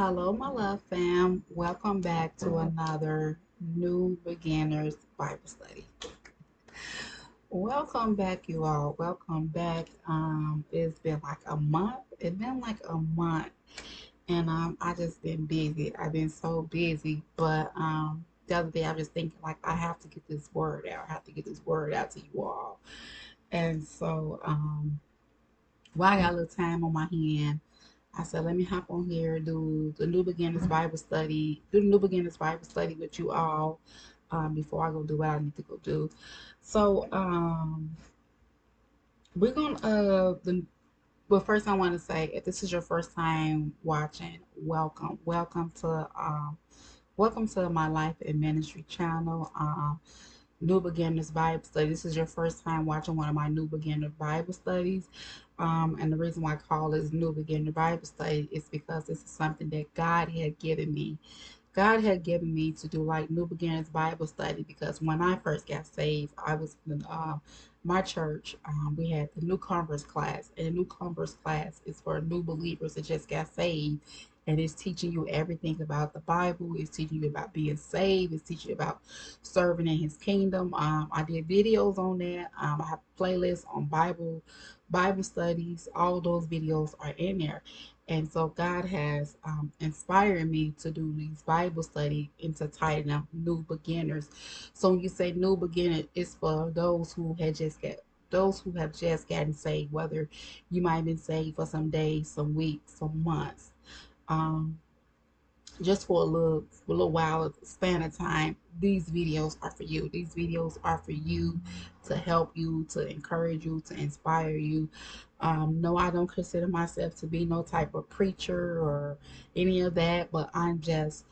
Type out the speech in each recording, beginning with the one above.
Hello, my love fam. Welcome back to another New Beginners Bible Study. Welcome back, you all. Welcome back. It's been like a month. It's been like a month, and I just been busy. I've been so busy, but the other day I was thinking like I have to get this word out. I have to get this word out to you all, and so while I got a little time on my hand, I said, let me hop on here, do the New Beginners Bible Study, do the New Beginners Bible Study with you all before I go do what I need to go do. So we're gonna well, first I want to say if this is your first time watching, welcome to my life and ministry channel. New Beginners Bible Study. This is your first time watching one of my New Beginner Bible studies. And the reason why I call it New Beginner Bible Study is because this is something that God had given me. God had given me to do like New Beginners Bible Study because when I first got saved, I was in my church. We had the newcomers class, and the newcomers class is for new believers that just got saved, and it's teaching you everything about the Bible. It's teaching you about being saved. It's teaching you about serving in His kingdom. I did videos on that. I have playlists on Bible studies. All those videos are in there. And so God has inspired me to do these Bible study and to title them New Beginners. So when you say new beginner, it's for those who have just gotten saved, whether you might have been saved for some days, some weeks, some months. Um, just for a little while span of time, these videos are for you. These videos are for you, to help you, to encourage you, to inspire you. No, I don't consider myself to be no type of preacher or any of that, but I'm just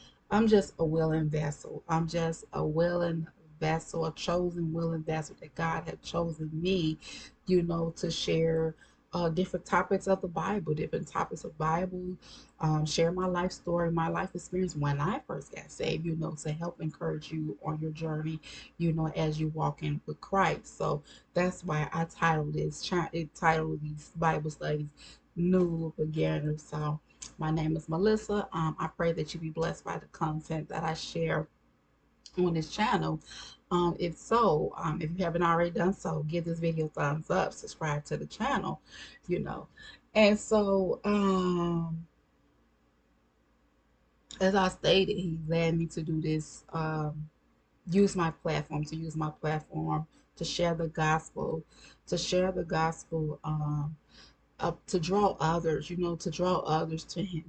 a willing vessel. I'm just a willing vessel, a chosen willing vessel that God had chosen me, to share different topics of the Bible, different topics of Bible, share my life story, my life experience when I first got saved, to help encourage you on your journey, as you walk in with Christ. So that's why I titled these Bible studies New Beginners. So my name is Melissa. I pray that you be blessed by the content that I share on this channel. If you haven't already done so, give this video a thumbs up, subscribe to the channel, you know. And so, as I stated, he led me to do this, use my platform to share the gospel, to share the gospel, to draw others, to draw others to him,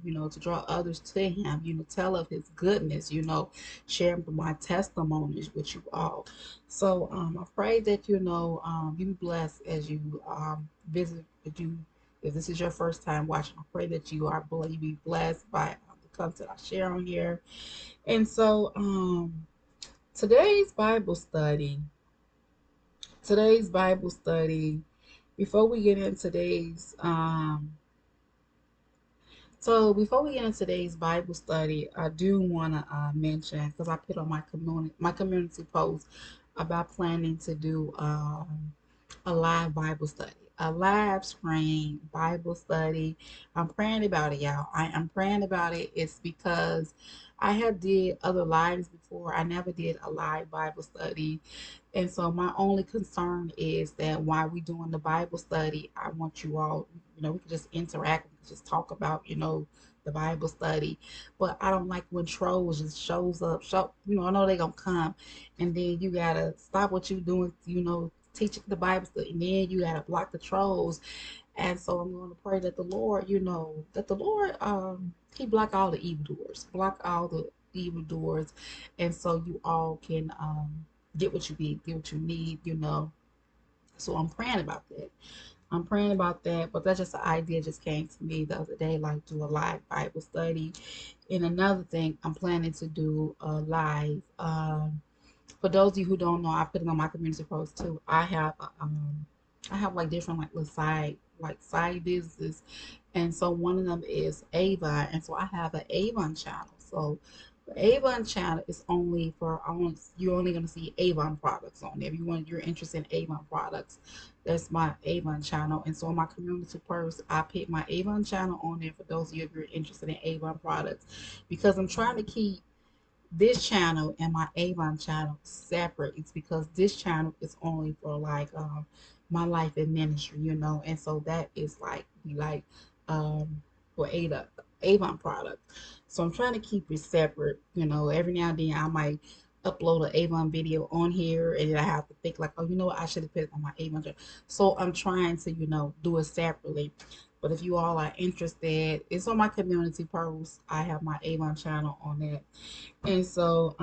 tell of his goodness, share my testimonies with you all. So I pray that, you be blessed as you visit, if this is your first time watching, I pray that you be blessed by the content I share on here. And so today's Bible study, today's Bible study, before we get into today's Bible study, I do want to mention, because I put on my community post about planning to do a live Bible study, a live stream Bible study. I'm praying about it, y'all. I am praying about it. It's because I have did other lives before. I never did a live Bible study. And so my only concern is that while we doing the Bible study, I want you all, we can just interact, we can just talk about, the Bible study. But I don't like when trolls just shows up. I know they gonna come, and then you gotta stop what you doing, teaching the Bible study, and then you gotta block the trolls. And so I'm going to pray that the Lord, He block all the evil doors, and so you all can get what you need, So I'm praying about that. But that's just an idea just came to me the other day, like do a live Bible study. And another thing, I'm planning to do a live. For those of you who don't know, I put it on my community post too. I have like different like little side businesses, and so one of them is Avon, and so I have an Avon channel. So Avon channel is only for you're only gonna see Avon products on there. If you're interested in Avon products, that's my Avon channel. And so on my community post, I put my Avon channel on there for those of you if you're interested in Avon products, because I'm trying to keep this channel and my Avon channel separate. It's because this channel is only for like my life in ministry, and so that is like for Avon product. So I'm trying to keep it separate. Every now and then I might upload an Avon video on here, and then I have to think like, oh, you know what, I should have put it on my Avon channel. So I'm trying to do it separately. But if you all are interested, it's on my community post. I have my Avon channel on that. And so,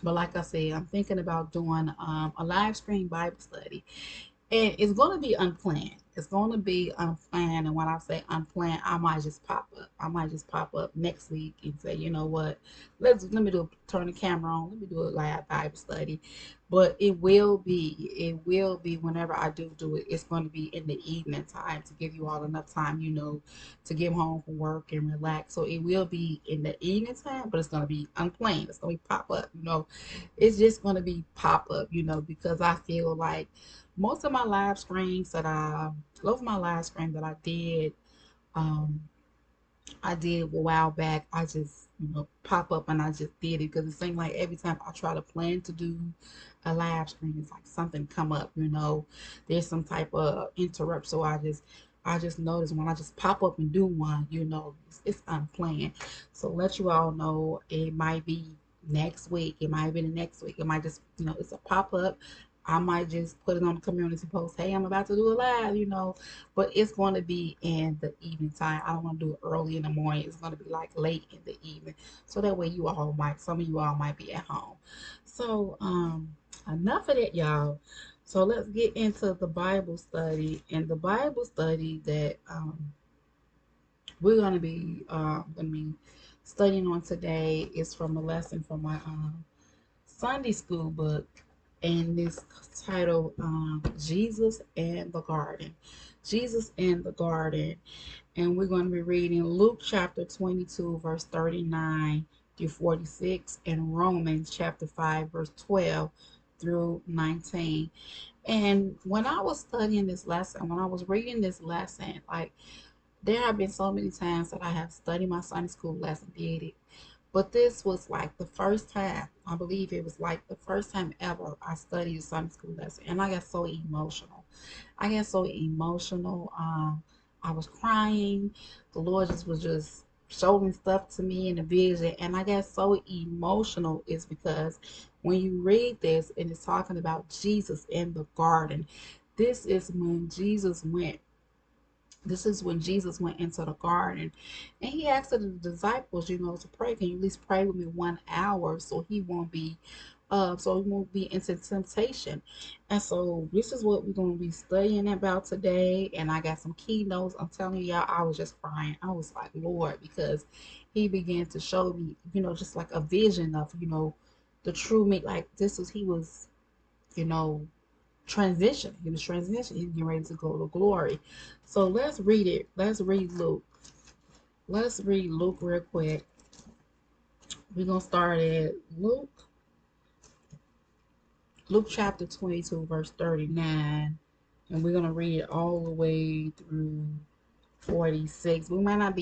but like I said, I'm thinking about doing a live stream Bible study, and it's going to be unplanned. It's going to be unplanned. And when I say unplanned, I might just pop up. I might just pop up next week and say, you know what, let me turn the camera on. Let me do a live Bible study. But it will be whenever I do it. It's going to be in the evening time to give you all enough time, to get home from work and relax. So it will be in the evening time, but it's going to be unplanned. It's going to be pop up. It's just going to be pop up, because I feel like most of my live streams that most of my live stream that um, I did a while back. I just, pop up and I just did it because it seemed like every time I try to plan to do a live stream, it's like something come up. There's some type of interrupt. So I just noticed when I just pop up and do one, it's unplanned. So let you all know it might be next week. It might be the next week. It might just, it's a pop up. I might just put it on the community post. Hey, I'm about to do a live. But it's going to be in the evening time. I don't want to do it early in the morning. It's going to be like late in the evening. So that way some of you all might be at home. So, enough of that, y'all. So let's get into the Bible study. And the Bible study that we're going to be studying on today is from a lesson from my Sunday school book, and this title, Jesus and the Garden. Jesus and the Garden. And we're going to be reading Luke chapter 22, verse 39 through 46, and Romans chapter 5, verse 12 through 19. And when I was studying this lesson, when I was reading this lesson, like, there have been so many times that I have studied my Sunday school lesson, did it. But this was like the first time, I believe it was like the first time ever I studied a Sunday school lesson. And I got so emotional. I was crying. The Lord was just showing stuff to me in a vision. And I got so emotional is because when you read this and it's talking about Jesus in the garden, this is when Jesus went this is when Jesus went into the garden, and he asked the disciples, to pray. Can you at least pray with me 1 hour so he won't be into temptation? And so this is what we're going to be studying about today. And I got some keynotes. I'm telling y'all, I was just crying. I was like, Lord, because he began to show me, just like a vision of, the true me. Like he was, you know, transition. He was transitioning. He's getting ready to go to glory. So let's read it. Let's read Luke. Let's read Luke real quick. We're going to start at Luke chapter 22, verse 39. And we're going to read it all the way through 46. I might not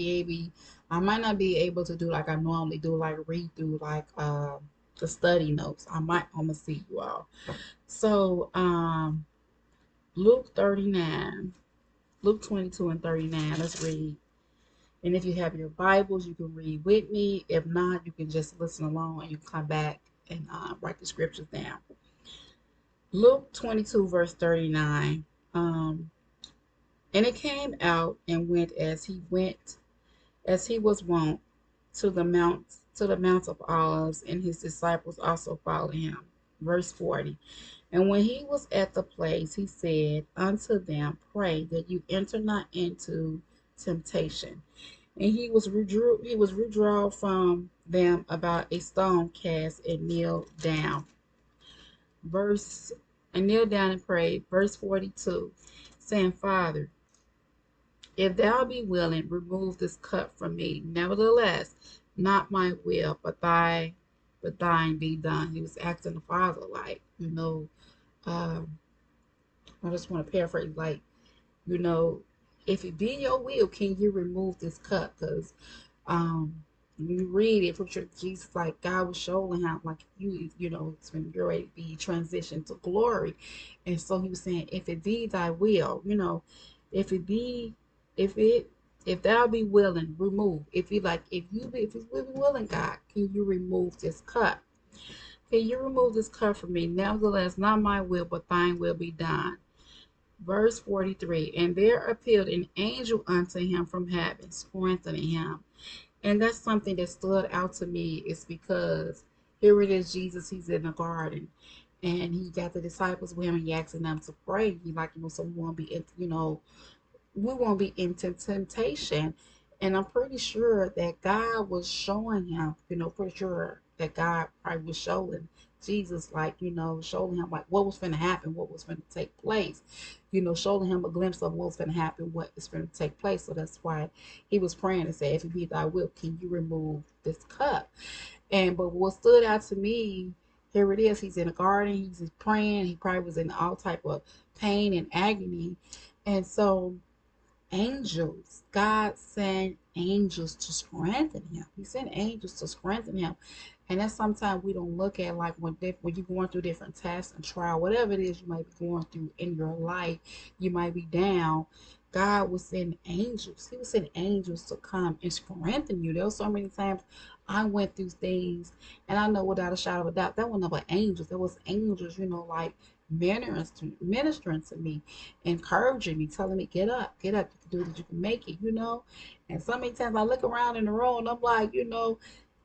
be able to do like I normally do, like read through like the study notes. I'm gonna see you all. So Luke 39. Luke 22 and 39. Let's read. And if you have your Bibles, you can read with me. If not, you can just listen along and you can come back and write the scriptures down. Luke 22, verse 39. And it came out and went as he was wont, to the Mount of Olives, and his disciples also followed him. Verse 40. And when he was at the place, he said unto them, pray that you enter not into temptation. And he was withdrawn from them about a stone cast, and kneeled down. And kneel down and prayed. Verse 42, saying, Father, if thou be willing, remove this cup from me. Nevertheless, not my will, but thine be done. He was asking the Father, like, um, I just want to paraphrase, like, you know, if it be your will, can you remove this cup? Because when you read it from sure Jesus, like God was showing him, like it's when you're ready to be transitioned to glory. And so he was saying, if it be thy will, if it be, if it, if thou be willing, remove. If it's willing, God, can you remove this cup? Can you remove this cup from me? Nevertheless, not my will, but thine will be done. Verse 43, and there appeared an angel unto him from heaven, strengthening him. And that's something that stood out to me, is because here it is, Jesus, he's in the garden, and he got the disciples with him, and he asking them to pray. He like, so we won't be into temptation. And I'm pretty sure that God was showing him, pretty sure that God probably was showing Jesus, like, showing him like what was going to happen, what was going to take place, showing him a glimpse of what was going to happen, what is going to take place. So that's why he was praying and said, if it be thy will, can you remove this cup? But what stood out to me, here it is, he's in a garden, he's praying, he probably was in all type of pain and agony. And so angels. God sent angels to strengthen him. He sent angels to strengthen him. And that's sometimes we don't look at, like when you're going through different tests and trial, whatever it is you might be going through in your life, you might be down. God will send angels. He will send angels to come and strengthen you. There were so many times I went through things, and I know without a shadow of a doubt, that was never angels. There was angels, ministering to me, encouraging me, telling me, get up, you can do it, you can make it. And so many times I look around in the room and I'm like,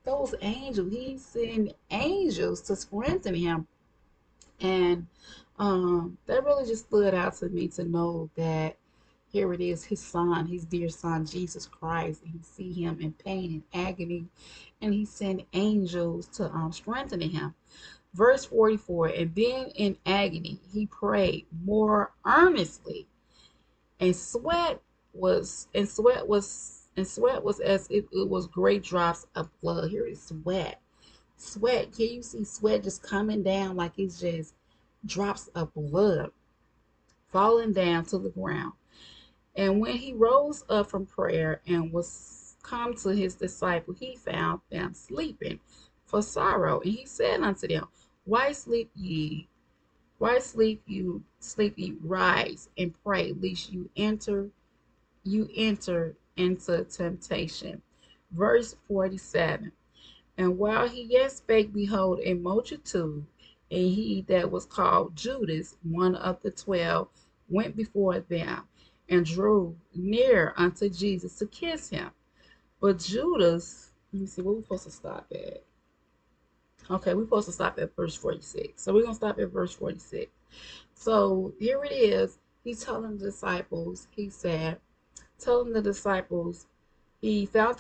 those angels, he sent angels to strengthen him. And that really just stood out to me, to know that here it is, his son, his dear son, Jesus Christ, and he see him in pain and agony, and he sent angels to strengthen him. Verse 44, and then in agony he prayed more earnestly, and sweat was as if it was great drops of blood. Here is sweat. Sweat. Can you see sweat just coming down, like it's just drops of blood falling down to the ground? And when he rose up from prayer and was come to his disciples, he found them sleeping for sorrow. And he said unto them, Why sleep ye? Why sleep ye? Rise and pray, lest you enter into temptation. Verse 47. And while he yet spake, behold, a multitude, and he that was called Judas, one of the 12, went before them, and drew near unto Jesus to kiss him. But Judas, let me see, what we supposed to stop at? Okay, we're supposed to stop at verse 46. So we're going to stop at verse 46. So here it is. He's telling the disciples, telling the disciples, he found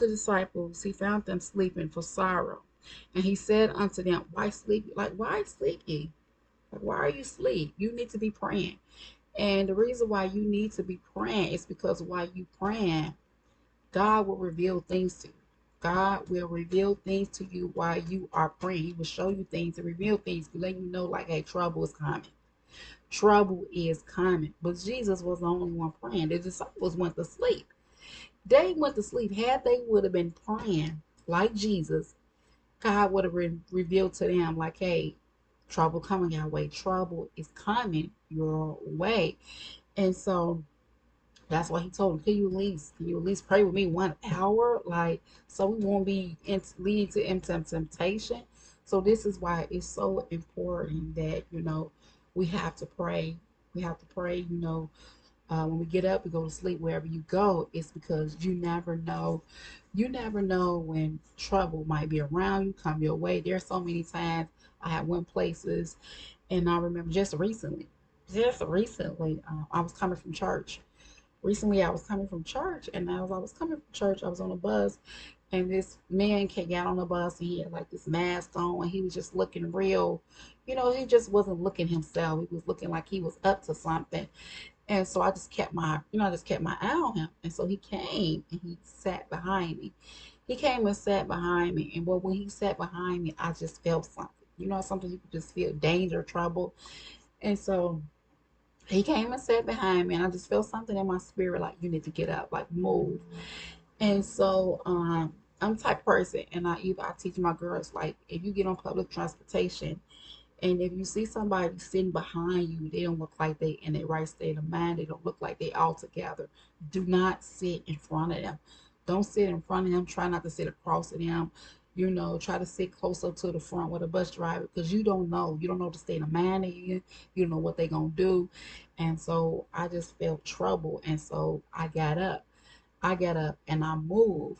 them sleeping for sorrow. And he said unto them, Why sleep? Like, why sleep ye? Like, why are you asleep? You need to be praying. And the reason why you need to be praying is because while you praying, God will reveal things to you. God will reveal things to you while you are praying. He will show you things and reveal things to let you know, like, hey, trouble is coming. Trouble is coming. But Jesus was the only one praying. The disciples went to sleep. They went to sleep. Had they would have been praying like Jesus, God would have revealed to them, like, hey, trouble coming your way. Trouble is coming your way. And so that's why he told them, can you at least pray with me 1 hour? Like, so we won't be leading to temptation. So this is why it's so important that, we have to pray. We have to pray, when we get up, we go to sleep, wherever you go. It's because you never know. You never know when trouble might be around you, come your way. There's so many times I have went places, and I remember just recently, I was coming from church. Recently, I was coming from church, and as I was coming from church, I was on a bus, and this man got on the bus, and he had like this mask on, and he was just looking real, he just wasn't looking himself. He was looking like he was up to something. And so I just kept my, I just kept my eye on him. And so he came and he sat behind me. He came and sat behind me. And when he sat behind me, I just felt something. Something you could just feel danger, trouble. And so he came and sat behind me, and I just felt something in my spirit, like you need to get up, like move. And so I'm the type of person, and I teach my girls, like, if you get on public transportation and if you see somebody sitting behind you, they don't look like they in their right state of mind. They don't look like they all together. Do not sit in front of them. Don't sit in front of them. Try not to sit across of them. Try to sit closer to the front with a bus driver, because you don't know. You don't know the state of mind they're in. You don't know what they're gonna do. And so I just felt trouble. And so I got up. I got up and I moved.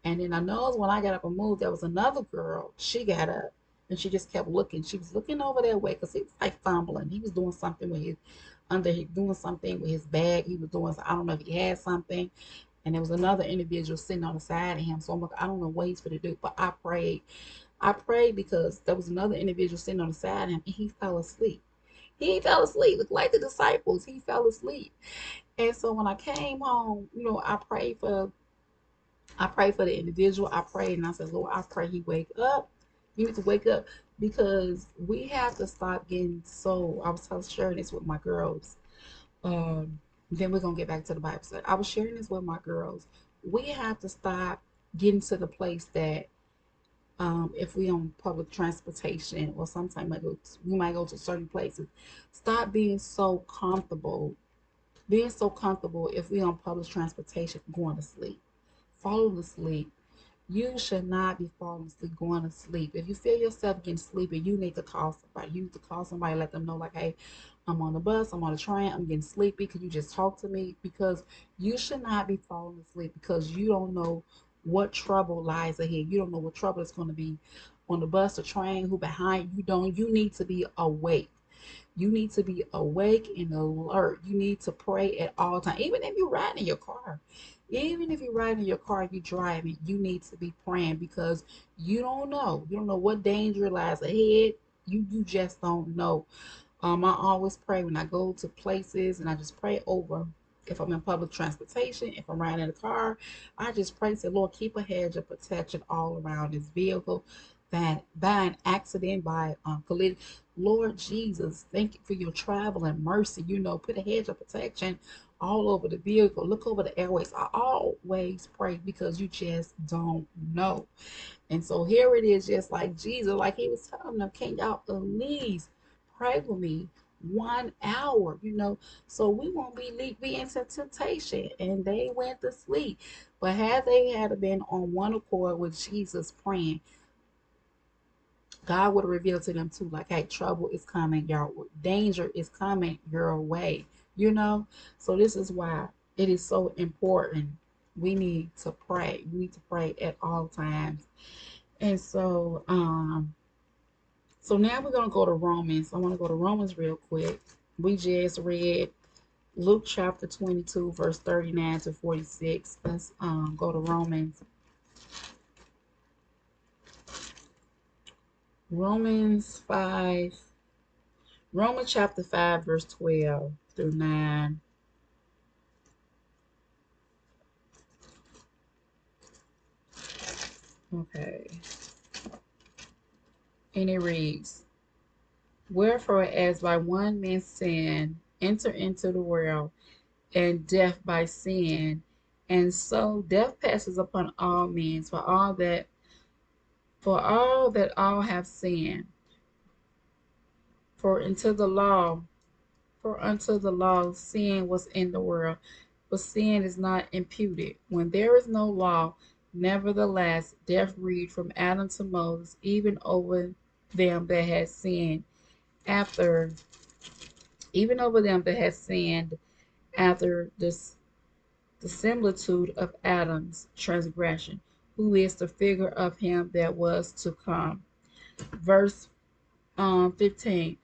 And then I noticed when I got up and moved, there was another girl. She got up and she just kept looking. She was looking over that way because he was like fumbling. He was doing something with doing something with his bag. He was doing, I don't know if he had something. And there was another individual sitting on the side of him. So I'm like, I don't know what he's going to do. But I prayed. I prayed because there was another individual sitting on the side of him and he fell asleep. He fell asleep, looked like the disciples. He fell asleep. And so when I came home, I prayed for the individual. I prayed and I said, Lord, I pray he wake up. You need to wake up, because we have to stop getting so. I was sharing this with my girls. Then we're gonna get back to the Bible study. I was sharing this with my girls. We have to stop getting to the place that if we on public transportation or sometimes we might go to certain places. Stop being so comfortable. Being so comfortable if we on public transportation going to sleep. Fall asleep. You should not be falling asleep, going to sleep. If you feel yourself getting sleepy, you need to call somebody. You need to call somebody, let them know, like, hey, I'm on the bus, I'm on the train, I'm getting sleepy. Could you just talk to me? Because you should not be falling asleep, because you don't know what trouble lies ahead. You don't know what trouble is going to be on the bus, the train, who behind you. Don't. You need to be awake. You need to be awake and alert. You need to pray at all times. Even if you're riding in your car. Even if you're riding in your car, you're driving, you need to be praying, because you don't know. You don't know what danger lies ahead. You just don't know. I always pray when I go to places, and I just pray over. If I'm in public transportation, if I'm riding in a car, I just pray, say, Lord, keep a hedge of protection all around this vehicle, that by an accident, by collision. Lord Jesus, thank you for your travel and mercy. Put a hedge of protection all over the vehicle. Look over the airways. I always pray, because you just don't know. And so here it is, just like Jesus, like he was telling them, can y'all at least pray with me 1 hour, so we won't be into temptation. And they went to sleep. But had they had been on one accord with Jesus praying, God would reveal to them too, like, hey, trouble is coming, y'all. Danger is coming your way, you know? So this is why it is so important. We need to pray. We need to pray at all times. And so now we're gonna go to Romans. I want to go to Romans real quick. We just read Luke chapter 22, verse 39 to 46. Let's go to Romans 5. Romans chapter 5, verse 12 through 9. Okay. And it reads, wherefore, as by one man's sin enter into the world, and death by sin, and so death passes upon all men, for all that all have sinned. For unto the law, for unto the law sin was in the world, but sin is not imputed. When there is no law, nevertheless death reigned from Adam to Moses, even over them that had sinned after even over them that had sinned after this the similitude of Adam's transgression, who is the figure of him that was to come. Verse 15.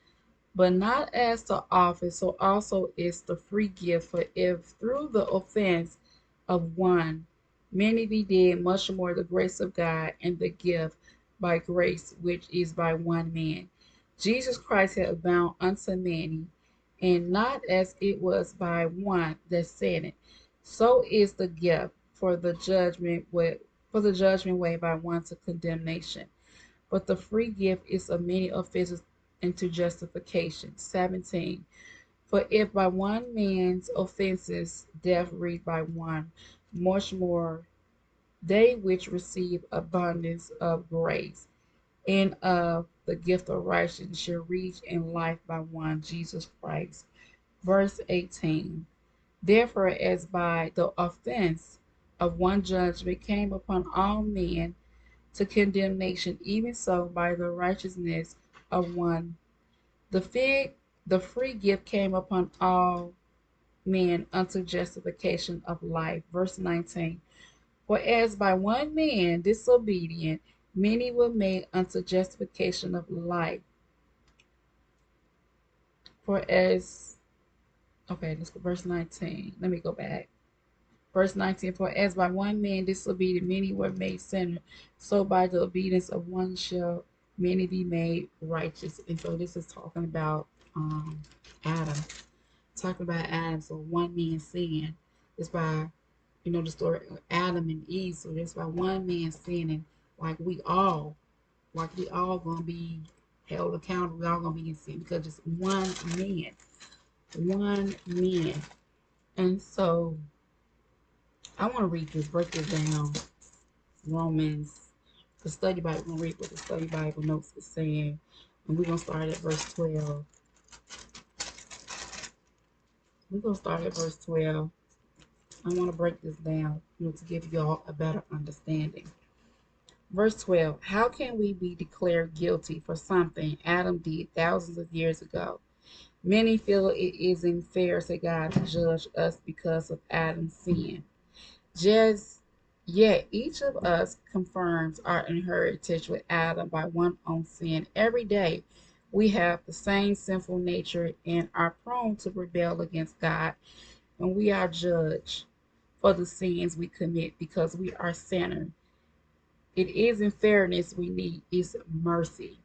But not as the office, so also is the free gift. For if through the offense of one many be dead, much more the grace of God and the gift by grace, which is by one man, Jesus Christ, hath bound unto many and not as it was by one that sinned. So is the gift for the judgment way by one to condemnation. But the free gift is of many offenses into justification. 17. For if by one man's offenses death reigned by one, much more they which receive abundance of grace and of the gift of righteousness shall reach in life by one Jesus Christ. Verse 18. Therefore, as by the offense of one judgment came upon all men to condemnation, even so by the righteousness of one the free gift came upon all men unto justification of life. Verse 19. For as by one man disobedient, many were made unto justification of life. For as, okay, let's go verse 19. Let me go back. Verse 19, for as by one man disobedient, many were made sinners, so by the obedience of one shall many be made righteous. And so this is talking about Adam. Talking about Adam, so one man sin is by, the story of Adam and Eve. So that's by one man sinning, like we all gonna be held accountable. We all gonna be in sin because it's one man. And so I want to read this, break this down. Romans, the study Bible. We're gonna read what the study Bible notes is saying, and we're gonna start at verse 12. We're gonna start at verse 12. I want to break this down, to give y'all a better understanding. Verse 12, how can we be declared guilty for something Adam did thousands of years ago? Many feel it isn't fair to God to judge us because of Adam's sin. Just yet each of us confirms our inheritance with Adam by one own sin. Every day we have the same sinful nature and are prone to rebel against God, and we are judged for the sins we commit because we are sinners. It isn't fairness we need, it's mercy.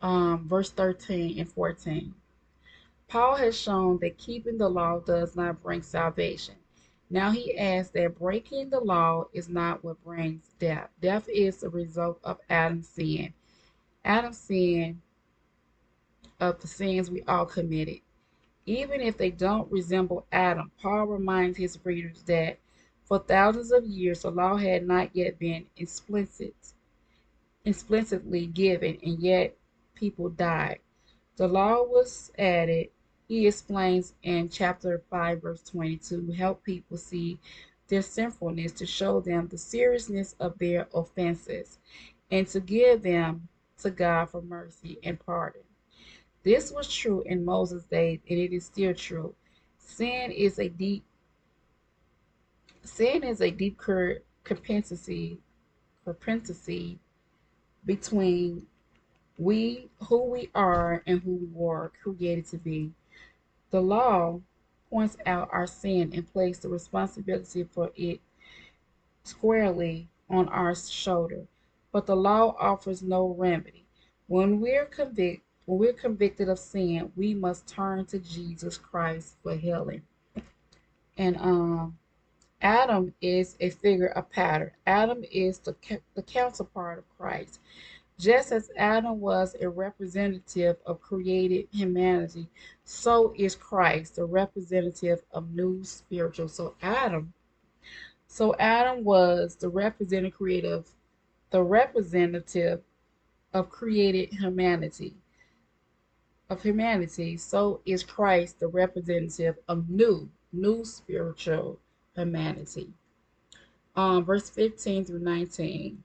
Verse 13 and 14. Paul has shown that keeping the law does not bring salvation. Now he adds that breaking the law is not what brings death. Death is the result of Adam's sin. Adam's sin of the sins we all committed. Even if they don't resemble Adam, Paul reminds his readers that for thousands of years the law had not yet been explicitly given, and yet people died. The law was added, he explains in chapter 5, verse 22, to help people see their sinfulness, to show them the seriousness of their offenses, and to give them to God for mercy and pardon. This was true in Moses' days, and it is still true. Sin is a deep propensity between who we are and who we were created to be. The law points out our sin and places the responsibility for it squarely on our shoulder, but the law offers no remedy. When we're convicted of sin, we must turn to Jesus Christ for healing. And Adam is a figure of pattern. Adam is the counterpart of Christ. Just as Adam was a representative of created humanity, so is Christ the representative of new spiritual. So Adam was the representative of created humanity. So is Christ the representative of new spiritual humanity. Verse 15 through 19.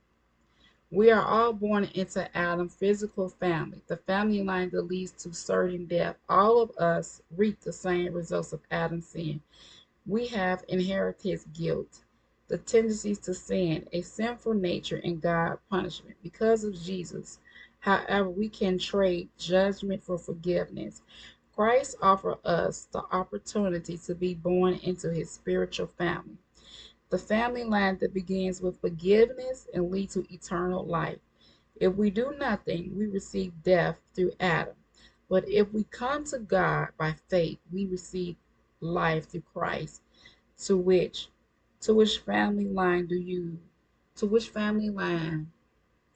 We are all born into Adam's physical family, the family line that leads to certain death. All of us reap the same results of Adam's sin. We have inherited guilt, the tendencies to sin, a sinful nature, and God punishment. Because of Jesus, however, we can trade judgment for forgiveness. Christ offers us the opportunity to be born into his spiritual family, the family line that begins with forgiveness and leads to eternal life. If we do nothing, we receive death through Adam. But if we come to God by faith, we receive life through Christ. To which, to which family line do you, to which family line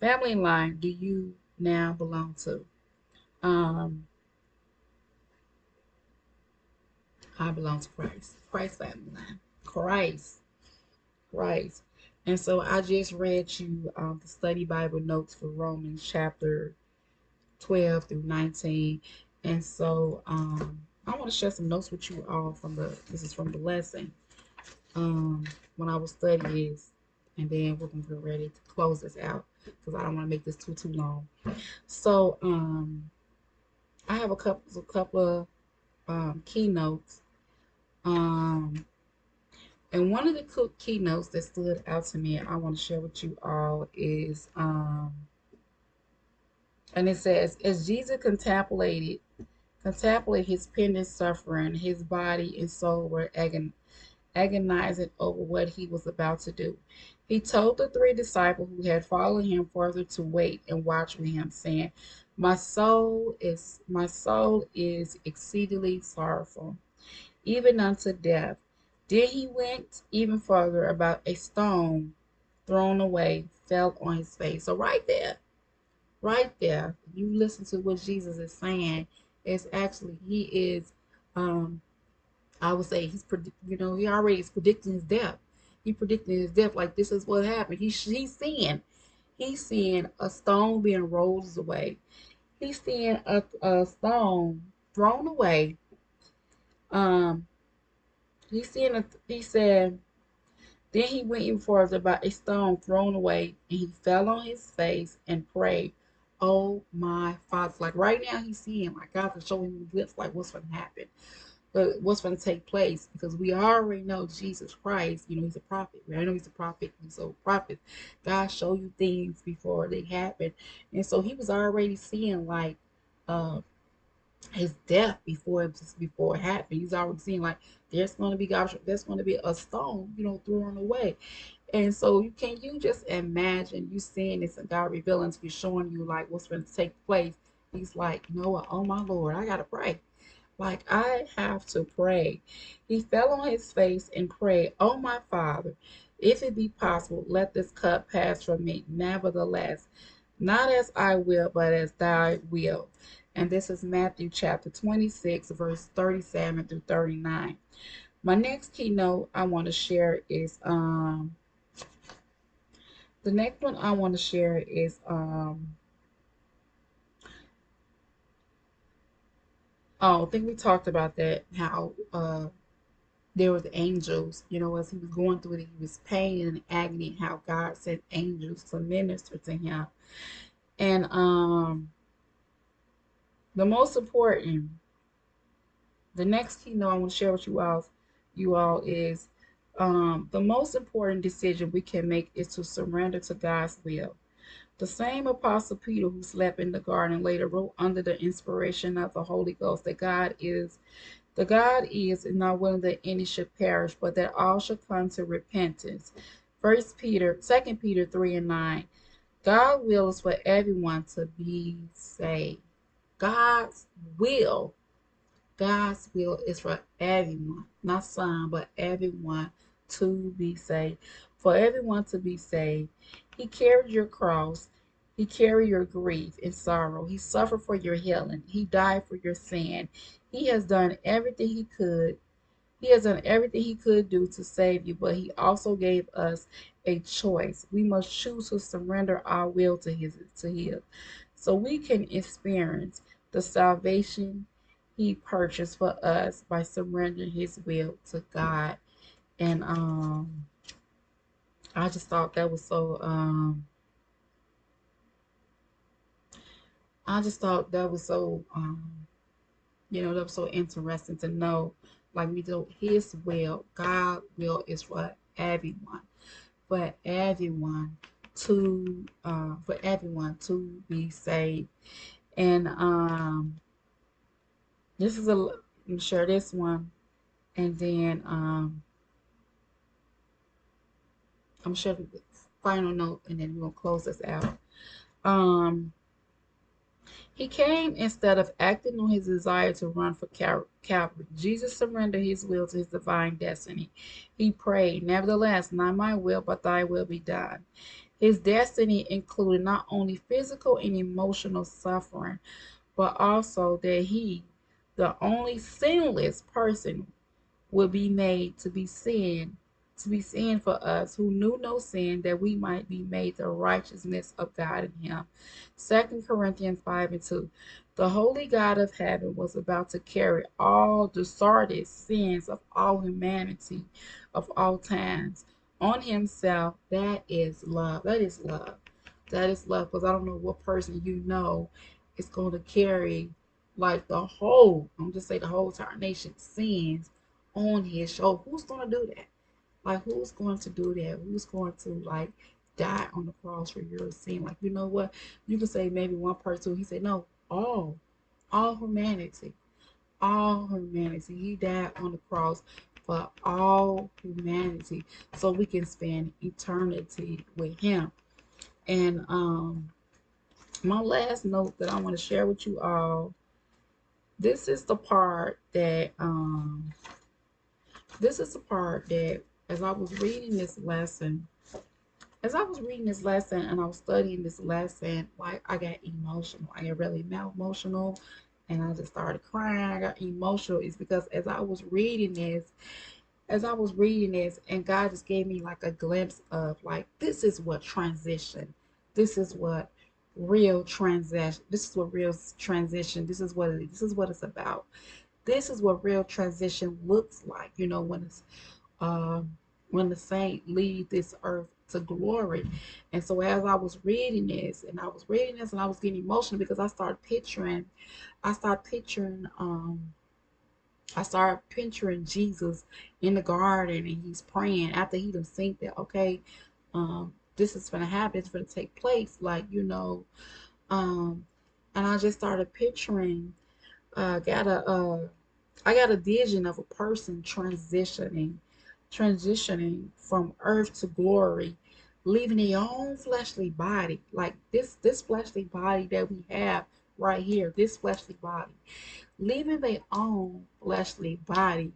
do you now belong to? Um, I belong to Christ. Christ family line. Christ. Christ. And so I just read you the study Bible notes for Romans chapter 12 through 19. And so I want to share some notes with you all this is from the lesson when I was studying this. And then we're going to get ready to close this out because I don't want to make this too long. So I have a couple of keynotes. And one of the keynotes that stood out to me, I want to share with you all is, and it says, as Jesus contemplated his pending suffering, his body and soul were agonizing over what he was about to do. He told the 3 disciples who had followed him further to wait and watch with him, saying, my soul is exceedingly sorrowful, even unto death. Then he went even further. About a stone thrown away fell on his face. So right there, you listen to what Jesus is saying. It's actually he is, I would say he already is predicting his death. He predicted his death. Like this is what happened. He's seeing a stone being rolled away. He's seeing a stone thrown away. Um, he said, then he went even further, about a stone thrown away, and he fell on his face and prayed, oh my Father. Like right now he's seeing, like God is showing him a glimpse, like what's going to happen, but what's going to take place, because we already know Jesus Christ, he's a prophet. I know he's a prophet. He's a prophet. God show you things before they happen. And so he was already seeing like uh, his death before it happened. He's already seen like there's going to be a stone, thrown away. And so you just imagine you seeing this and God revealing to you, showing you like what's going to take place. He's like, Noah, oh my Lord, I gotta pray. Like I have to pray. He fell on his face and prayed, oh my Father, if it be possible, let this cup pass from me. Nevertheless, not as I will, but as thy will. And this is Matthew chapter 26, verse 37 through 39. My next keynote I want to share is the next one I want to share is I think we talked about that, how there was angels, as he was going through it, he was pain and agony, how God sent angels to minister to him. And the most important, the next keynote I want to share with you all is the most important decision we can make is to surrender to God's will. The same Apostle Peter who slept in the garden later wrote under the inspiration of the Holy Ghost that God is not willing that any should perish, but that all should come to repentance. 2 Peter 3:9. God's will is for everyone to be saved. God's will God's will is for everyone, not some, but everyone to be saved. For everyone to be saved. He carried your cross. He carried your grief and sorrow. He suffered for your healing. He died for your sin. He has done everything he could. He has done everything he could do to save you, but he also gave us a choice. We must choose to surrender our will to his, so we can experience the salvation he purchased for us by surrendering his will to God. And I just thought that was so I just thought that was so that was so interesting to know, like we do his will. God will is for everyone to be saved. And this is I'm sure this one, and then I'm sure the final note, and then we'll close this out. Um, He came instead of acting on his desire to run for Calvary. Jesus surrendered his will to his divine destiny. He prayed, "Nevertheless, not my will, but thy will be done." His destiny included not only physical and emotional suffering, but also that he, the only sinless person, would be made to be sin for us who knew no sin, that we might be made the righteousness of God in him. 2 Corinthians 5:2. The holy God of heaven was about to carry all the sordid sins of all humanity of all times on himself. That is love. That is love. That is love. Because I don't know what person you know is going to carry like the whole, I'm just say the whole entire nation's sins on his shoulder. Who's going to do that? Like, who's going to do that? Who's going to like die on the cross for your sin? Like, you know what? You can say maybe one person. He said, no, all humanity, all humanity. He died on the cross for all humanity, so we can spend eternity with him. And my last note that I want to share with you all. This is the part that this is the part that as I was reading this lesson, and I was studying this lesson, like I got emotional. I got really emotional, and I just started crying. I got emotional. It's because as I was reading this, and God just gave me like a glimpse of like this is what transition. This is what real transition. This is what real transition. This is what it's about. This is what real transition looks like. Um, when the saint leave this earth to glory. And so as I was getting emotional because I started picturing Jesus in the garden, and he's praying after he done seen that, okay, this is gonna happen, it's gonna take place, um, and I just started picturing, got a I got a vision of a person transitioning from earth to glory, leaving their own fleshly body, like this fleshly body that we have right here, this fleshly body, leaving their own fleshly body,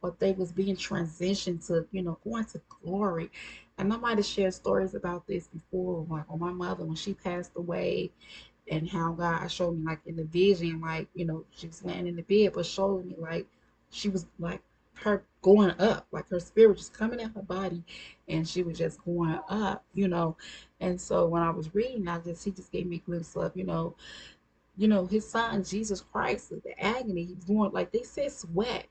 but they was being transitioned to, going to glory. And I might have shared stories about this before, like on my mother when she passed away, and how God showed me like in the vision, like, she was laying in the bed, but showed me like she was like her going up, like her spirit just coming out her body, and she was just going up. And so when I was reading, he just gave me a glimpse of, his son Jesus Christ, the agony he's going, like they said, sweat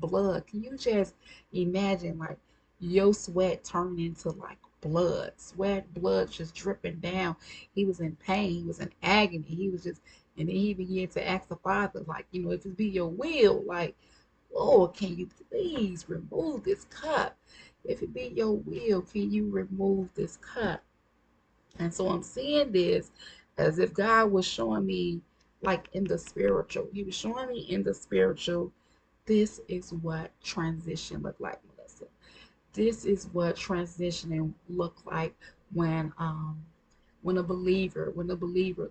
blood. Can you just imagine like your sweat turning into like blood just dripping down? He was in pain, he was in agony, he was just, and then he began to ask the Father, like, if it be your will, like, Lord, can you please remove this cup? If it be your will, can you remove this cup? And so I'm seeing this as if God was showing me, like in the spiritual. He was showing me in the spiritual, this is what transition looked like, Melissa. This is what transitioning looked like when when a believer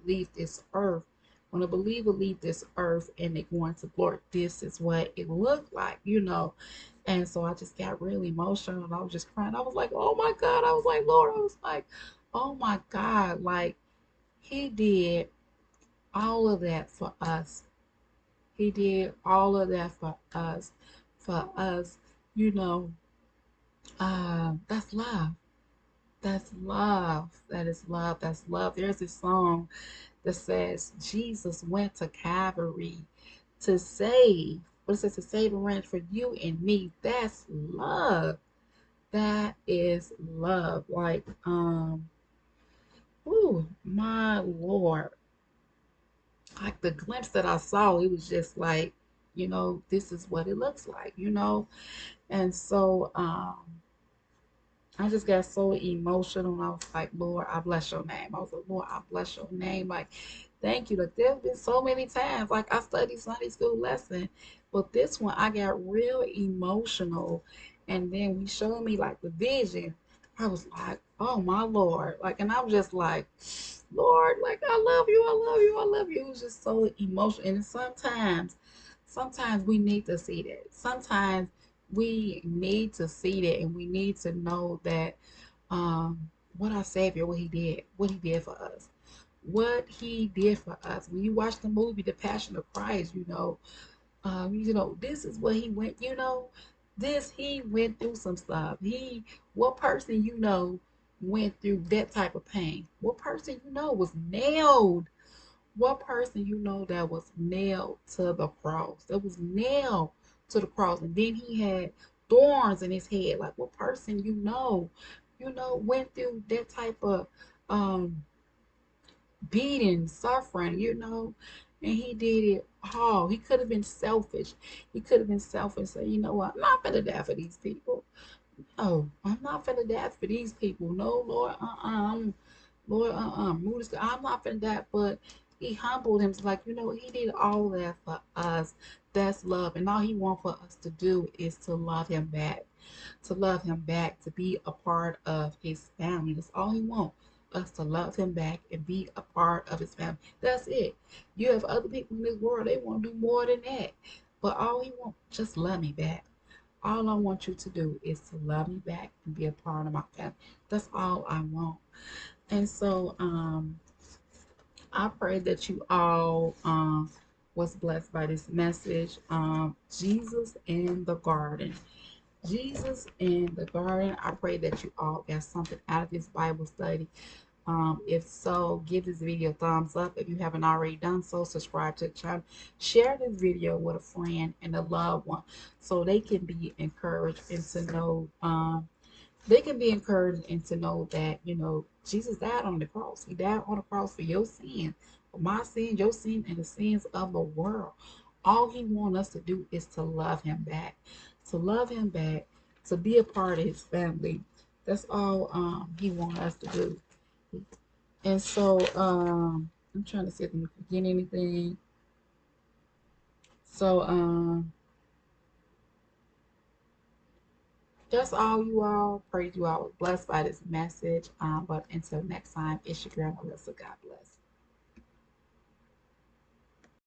leaves this earth. When a believer leaves this earth and they go into glory, this is what it looked like. And so I just got really emotional, and I was just crying. I was like, oh my God. I was like, Lord, I was like, oh my God. Like, he did all of that for us. He did all of that for us. For us, you know, that's love. That's love. That is love. That's love. There's this song that says Jesus went to Calvary to save. What it says, to save a ranch for you and me. That's love. That is love. Like, oh my Lord. Like the glimpse that I saw, it was just like, this is what it looks like. And so I just got so emotional, and I was like, Lord, I bless your name. I was like, Lord, I bless your name. Like, thank you. Like, there have been so many times, like, I studied Sunday school lesson, but this one I got real emotional. And then we showed me like the vision. I was like, oh my Lord. Like, and I was just like, Lord, like, I love you, I love you, I love you. It was just so emotional. And sometimes we need to see that. Sometimes we need to see that, and we need to know that what our Savior, what he did for us. What he did for us. When you watch the movie The Passion of Christ, this is what he went, he went through some stuff. What person went through that type of pain? What person was nailed? What person that was nailed to the cross? That was nailed to the cross, and then he had thorns in his head. Like what person went through that type of um beating, suffering, and he did it all. He could have been selfish. He could have been selfish. Say, you know what? I'm not gonna die for these people. No, I'm not gonna die for these people. No, Lord, Lord, I'm not gonna die. But he humbled himself. Like, he did all that for us. That's love. And all he wants for us to do is to love him back. To love him back, to be a part of his family. That's all he wants. Us to love him back and be a part of his family. That's it. You have other people in this world, they want to do more than that. But all he wants, just love me back. All I want you to do is to love me back and be a part of my family. That's all I want. And so I pray that you all was blessed by this message. Jesus in the garden. Jesus in the garden. I pray that you all got something out of this Bible study. If so, give this video a thumbs up. If you haven't already done so, subscribe to the channel. Share this video with a friend and a loved one so they can be encouraged and to know that, Jesus died on the cross. He died on the cross for your sin, for my sin, your sin, and the sins of the world. All he wants us to do is to love him back. To love him back, to be a part of his family. That's all he wants us to do. And so I'm trying to see if I'm forgetting anything. So that's all, you all. Pray you all was blessed by this message. But until next time, it's your girl Melissa. God bless.